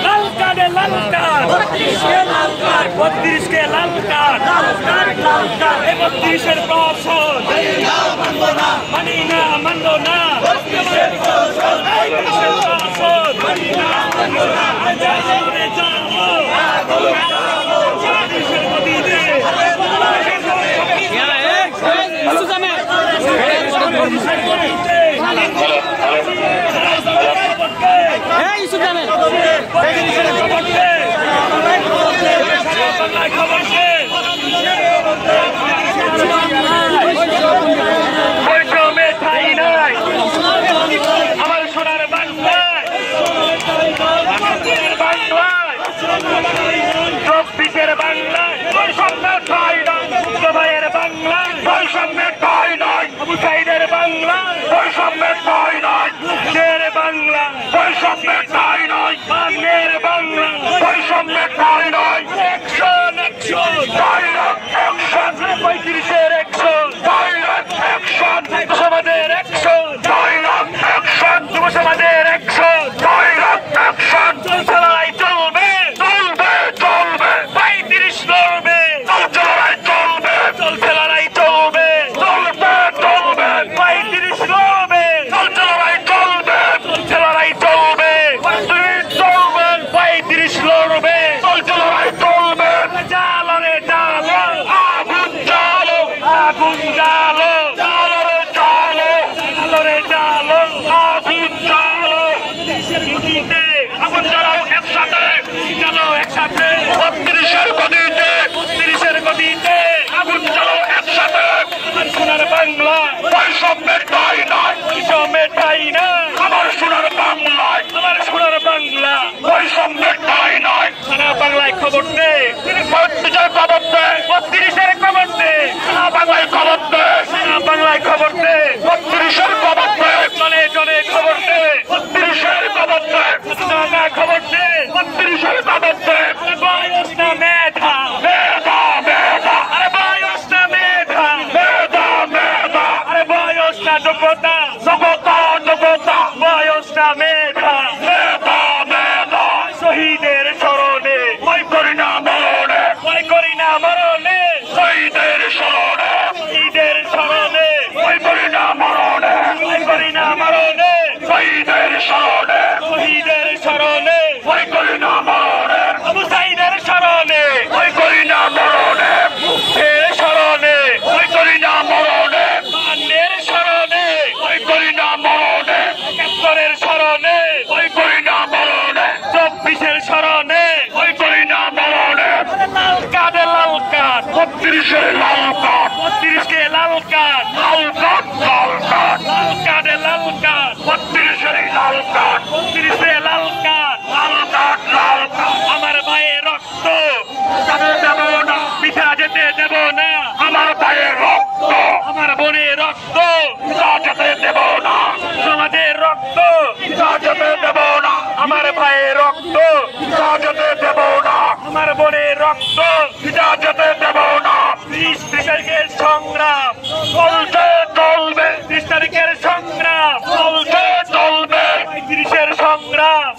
লাল কার্ডে লাল কার্ড 32 কে লাল কার্ড 32-এর প্রহসন মানি না মানব না 32-এর প্রহসন আমার সোনার বাংলায় 24-এর বাংলায় বৈষম্যের ঠাঁই নয় ভাইয়ের বাংলায় বৈষম্যের ঠাঁই নয় মুজাহিদের বাংলা বৈষম্যের ঠাঁই নয় শের বাংলা বৈষম্যের ঠাঁই নয় বাংলার বাংলা বৈষম্যের ঠাঁই নয় অ্যাকশন অ্যাকশন ডাইরেক্ট অ্যাকশন 35-এর অ্যাকশন ডাইরেক্ট অ্যাকশন সমাজের অ্যাকশন ডাইরেক্ট অ্যাকশন যুব সমাজের অ্যাকশন ডাইরেক্ট অ্যাকশন লড়াই চলবে চলবে চলবে 35 লড়বে লড়াই চলবে চলছে লড়াই চলবে চলবে চলবে 35 লড়বে চলছে লড়াই চলবে চলছে লড়াই চলবে চলবে 35 লড়বে চলছে লড়াই চলবে জালো রে জালো আগুন জালো আগুন জালো জালো রে জালো জালো রে জালো আগুন জালো গতিতে আগুন জ্বালাও একসাথে জালো একসাথে 32-এর গতিতে 32-এর গতিতে আগুন জ্বালাও একসাথে আমার সোনার বাংলা বৈষম্যের ঠাঁই নয় বৈষম্যের ঠাঁই নয় আমার সোনার বাংলায় আমার সোনার বাংলা বৈষম্যের ঠাঁই নয় সারা বাংলায় খবর দে 32-এর খবর দে 32-এর খবর দে সারা বাংলায় খবর দে সারা বাংলায় খবর দে 32-এর খবর দে চলে চলে খবর দে 32-এর খবর দে না খবর দে 32-এর খবর দে বয়স না মেধা মেধা মেধা আরে বয়স না মেধা মেধা মেধা আরে বয়স না যোগ্যতা যোগ্যতা যোগ্যতা বয়স না মেধা মেধা মেধা শহীদের স্মরণে ভয় করি না মরণে ভয় করি না মরণে শহীদের স্মরণে শহীদের স্মরণে ভয় করি না মরণে ভয় করি না মরণে শহীদের স্মরণে শহীদের স্মরণে ভয় করি না মরণে মুজাহিদের স্মরণে ভয় করি না মরণে মুক্তির স্মরণে ভয় করি না মরণে বান্নের স্মরণে ভয় করি না মরণে 71-এর স্মরণে ভয় করি না মরণে 24-এর স্মরণে ভয় করি না মরণে লাল কার্ডে লাল কার্ড 32-এর লাল কার্ড 32-কে লাল কার্ড লাল কার্ড লাল কার্ড লাল কার্ডে লাল কার্ড 32-এর লাল কার্ড 32-এ লাল কার্ড লাল কার্ড লাল কার্ড আমার ভাইয়ের রক্ত দেব না পিছা যেতে দেব না আমার ভাইয়ের রক্ত আমার বোনের রক্ত যেতে দেব না সমাজের রক্ত যেতে দেব না আমার ভাইয়ের রক্ত যেতে দেব না আমার বোনের রক্ত যেতে দেব না 30 তারিখের সংগ্রাম চলবে চলবে 30 তারিখের সংগ্রাম চলবে চলবে 35-এর সংগ্রাম